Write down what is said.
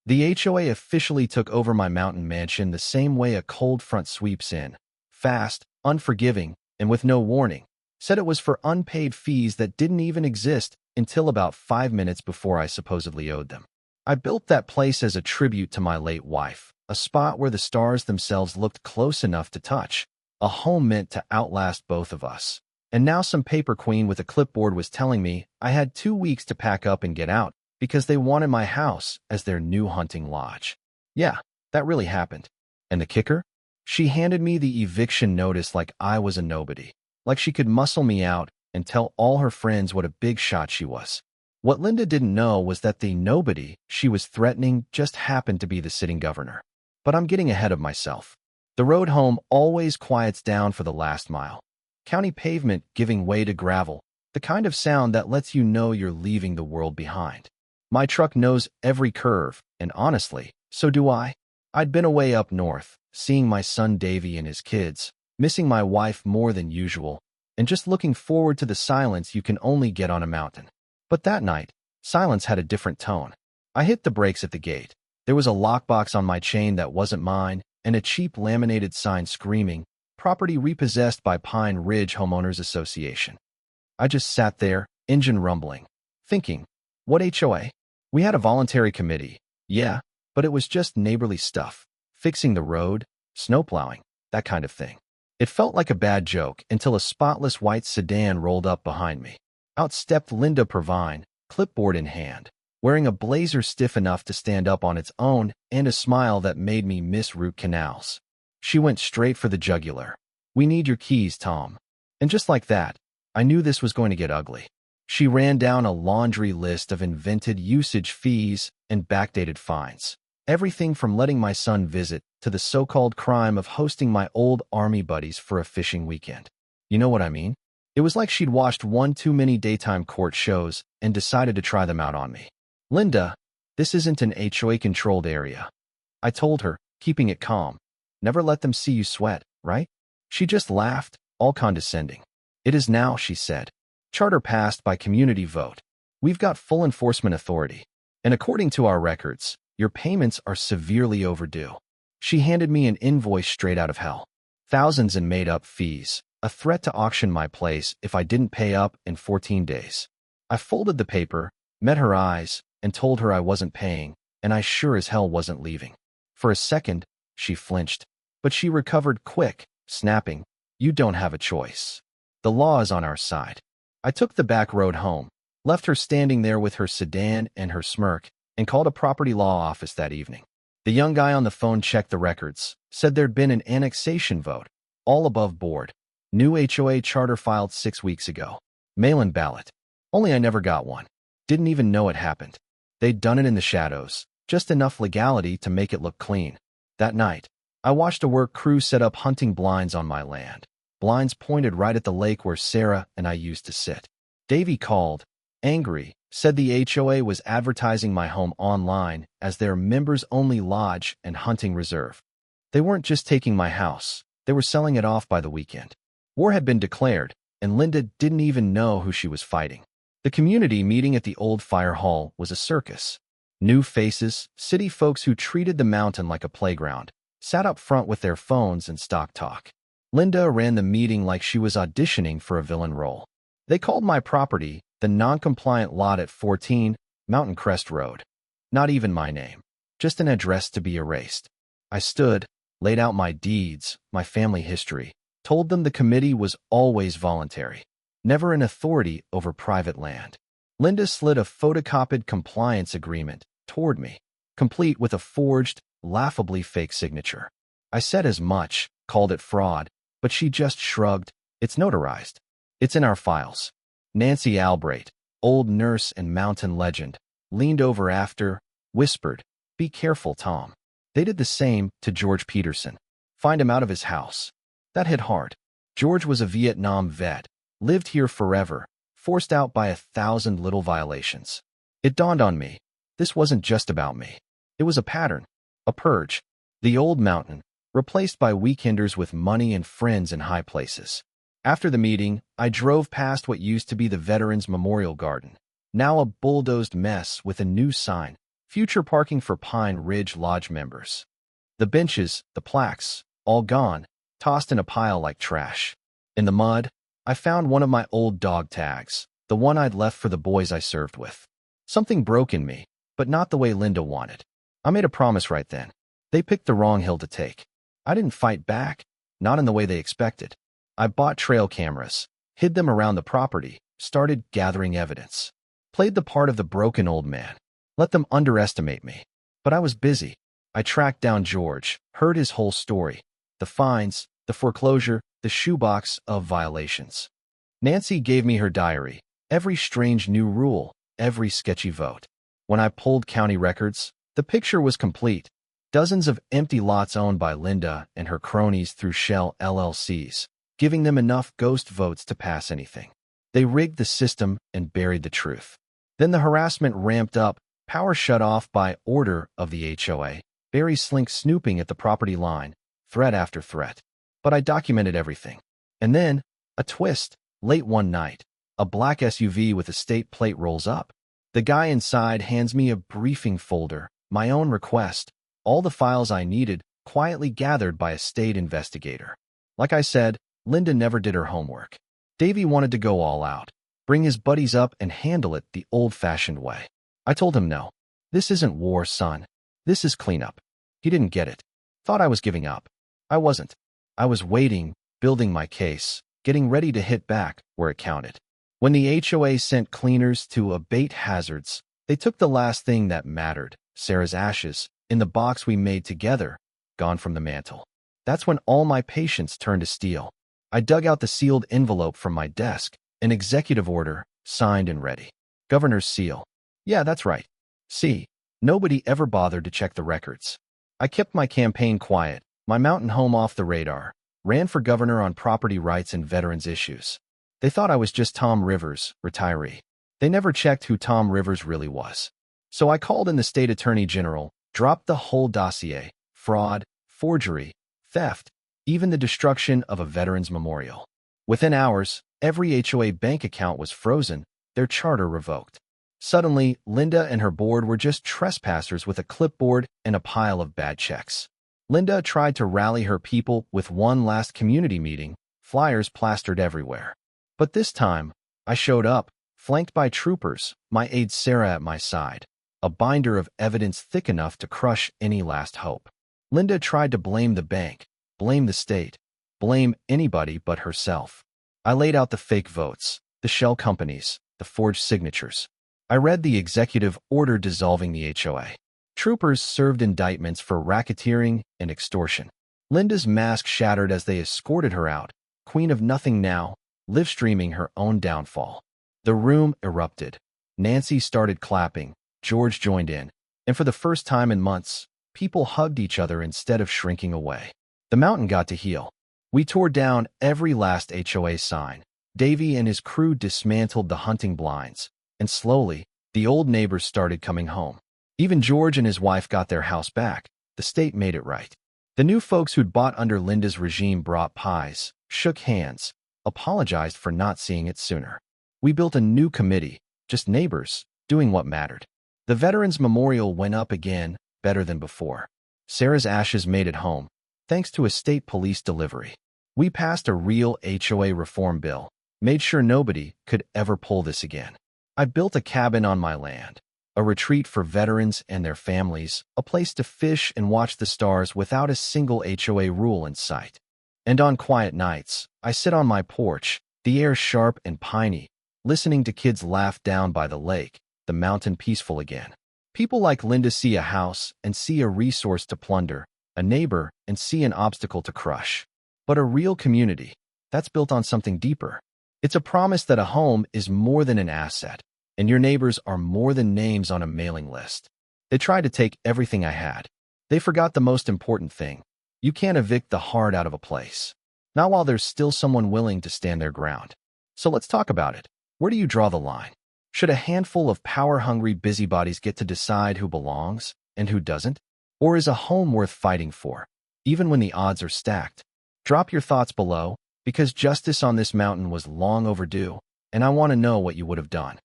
The HOA officially took over my mountain mansion the same way a cold front sweeps in. Fast, unforgiving, and with no warning. Said it was for unpaid fees that didn't even exist until about 5 minutes before I supposedly owed them. I built that place as a tribute to my late wife, a spot where the stars themselves looked close enough to touch, a home meant to outlast both of us. And now some paper queen with a clipboard was telling me I had 2 weeks to pack up and get out because they wanted my house as their new hunting lodge. Yeah, that really happened. And the kicker? She handed me the eviction notice like I was a nobody, like she could muscle me out and tell all her friends what a big shot she was. What Linda didn't know was that the nobody she was threatening just happened to be the sitting governor. But I'm getting ahead of myself. The road home always quiets down for the last mile. County pavement giving way to gravel, the kind of sound that lets you know you're leaving the world behind. My truck knows every curve, and honestly, so do I. I'd been away up north, seeing my son Davy and his kids, missing my wife more than usual, and just looking forward to the silence you can only get on a mountain. But that night, silence had a different tone. I hit the brakes at the gate. There was a lockbox on my chain that wasn't mine, and a cheap laminated sign screaming, "Property repossessed by Pine Ridge Homeowners Association." I just sat there, engine rumbling, thinking, what HOA? We had a voluntary committee, yeah, but it was just neighborly stuff, fixing the road, snowplowing, that kind of thing. It felt like a bad joke until a spotless white sedan rolled up behind me. Out stepped Linda Provine, clipboard in hand, wearing a blazer stiff enough to stand up on its own and a smile that made me miss root canals. She went straight for the jugular. "We need your keys, Tom." And just like that, I knew this was going to get ugly. She ran down a laundry list of invented usage fees and backdated fines. Everything from letting my son visit to the so-called crime of hosting my old army buddies for a fishing weekend. You know what I mean? It was like she'd watched one too many daytime court shows and decided to try them out on me. "Linda, this isn't an HOA-controlled area," I told her, keeping it calm. "Never let them see you sweat, right?" She just laughed, all condescending. "It is now," she said. "Charter passed by community vote. We've got full enforcement authority. And according to our records, your payments are severely overdue." She handed me an invoice straight out of hell. Thousands in made-up fees, a threat to auction my place if I didn't pay up in 14 days. I folded the paper, met her eyes, and told her I wasn't paying, and I sure as hell wasn't leaving. For a second, she flinched, but she recovered quick, snapping, "You don't have a choice. The law is on our side." I took the back road home, left her standing there with her sedan and her smirk, and called a property law office that evening. The young guy on the phone checked the records, said there'd been an annexation vote, all above board. New HOA charter filed 6 weeks ago. Mail-in ballot. Only I never got one. Didn't even know it happened. They'd done it in the shadows, just enough legality to make it look clean. That night, I watched a work crew set up hunting blinds on my land. Blinds pointed right at the lake where Sarah and I used to sit. Davy called, angry, said the HOA was advertising my home online as their members-only lodge and hunting reserve. They weren't just taking my house, they were selling it off by the weekend. War had been declared, and Linda didn't even know who she was fighting. The community meeting at the old fire hall was a circus. New faces, city folks who treated the mountain like a playground, sat up front with their phones and stock talk. Linda ran the meeting like she was auditioning for a villain role. They called my property the non-compliant lot at 14 Mountain Crest Road. Not even my name, just an address to be erased. I stood, laid out my deeds, my family history, told them the committee was always voluntary, never an authority over private land. Linda slid a photocopied compliance agreement toward me, complete with a forged, laughably fake signature. I said as much, called it fraud, but she just shrugged. "It's notarized. It's in our files." Nancy Albright, old nurse and mountain legend, leaned over after, whispered, "Be careful, Tom." They did the same to George Peterson. Find him out of his house. That hit hard. George was a Vietnam vet, lived here forever, forced out by 1,000 little violations. It dawned on me, this wasn't just about me. It was a pattern, a purge. The old mountain, replaced by weekenders with money and friends in high places. After the meeting, I drove past what used to be the Veterans Memorial Garden, now a bulldozed mess with a new sign, Future parking for Pine Ridge Lodge members. The benches, the plaques, all gone, tossed in a pile like trash. In the mud, I found one of my old dog tags, the one I'd left for the boys I served with. Something broke in me, but not the way Linda wanted. I made a promise right then. They picked the wrong hill to take. I didn't fight back, not in the way they expected. I bought trail cameras, hid them around the property, started gathering evidence. Played the part of the broken old man. Let them underestimate me. But I was busy. I tracked down George, heard his whole story. The fines, the foreclosure, the shoebox of violations. Nancy gave me her diary, every strange new rule, every sketchy vote. When I pulled county records, the picture was complete. Dozens of empty lots owned by Linda and her cronies through shell LLCs, giving them enough ghost votes to pass anything. They rigged the system and buried the truth. Then the harassment ramped up, power shut off by order of the HOA, Barry Slink snooping at the property line, threat after threat. But I documented everything. And then, a twist, late one night, a black SUV with a state plate rolls up. The guy inside hands me a briefing folder, my own request, all the files I needed, quietly gathered by a state investigator. Like I said, Linda never did her homework. Davy wanted to go all out, bring his buddies up and handle it the old-fashioned way. I told him no. This isn't war, son. This is cleanup. He didn't get it. Thought I was giving up. I wasn't. I was waiting, building my case, getting ready to hit back where it counted. When the HOA sent cleaners to abate hazards, they took the last thing that mattered, Sarah's ashes, in the box we made together, gone from the mantle. That's when all my patience turned to steel. I dug out the sealed envelope from my desk, an executive order, signed and ready. Governor's seal. Yeah, that's right. See, nobody ever bothered to check the records. I kept my campaign quiet, my mountain home off the radar, ran for governor on property rights and veterans issues. They thought I was just Tom Rivers, retiree. They never checked who Tom Rivers really was. So I called in the state attorney general, dropped the whole dossier, fraud, forgery, theft, even the destruction of a veterans memorial. Within hours, every HOA bank account was frozen, their charter revoked. Suddenly, Linda and her board were just trespassers with a clipboard and a pile of bad checks. Linda tried to rally her people with one last community meeting, flyers plastered everywhere. But this time, I showed up, flanked by troopers, my aide Sarah at my side, a binder of evidence thick enough to crush any last hope. Linda tried to blame the bank, blame the state, blame anybody but herself. I laid out the fake votes, the shell companies, the forged signatures. I read the executive order dissolving the HOA. Troopers served indictments for racketeering and extortion. Linda's mask shattered as they escorted her out, queen of nothing now, live-streaming her own downfall. The room erupted. Nancy started clapping, George joined in, and for the first time in months, people hugged each other instead of shrinking away. The mountain got to heal. We tore down every last HOA sign. Davy and his crew dismantled the hunting blinds, and slowly, the old neighbors started coming home. Even George and his wife got their house back. The state made it right. The new folks who'd bought under Linda's regime brought pies, shook hands, apologized for not seeing it sooner. We built a new committee, just neighbors, doing what mattered. The Veterans Memorial went up again, better than before. Sarah's ashes made it home, thanks to a state police delivery. We passed a real HOA reform bill, made sure nobody could ever pull this again. I built a cabin on my land, a retreat for veterans and their families, a place to fish and watch the stars without a single HOA rule in sight. And on quiet nights, I sit on my porch, the air sharp and piney, listening to kids laugh down by the lake, the mountain peaceful again. People like Linda see a house and see a resource to plunder, a neighbor and see an obstacle to crush. But a real community, that's built on something deeper. It's a promise that a home is more than an asset, and your neighbors are more than names on a mailing list. They tried to take everything I had. They forgot the most important thing. You can't evict the heart out of a place. Not while there's still someone willing to stand their ground. So let's talk about it. Where do you draw the line? Should a handful of power-hungry busybodies get to decide who belongs and who doesn't? Or is a home worth fighting for, even when the odds are stacked? Drop your thoughts below, because justice on this mountain was long overdue, and I want to know what you would have done.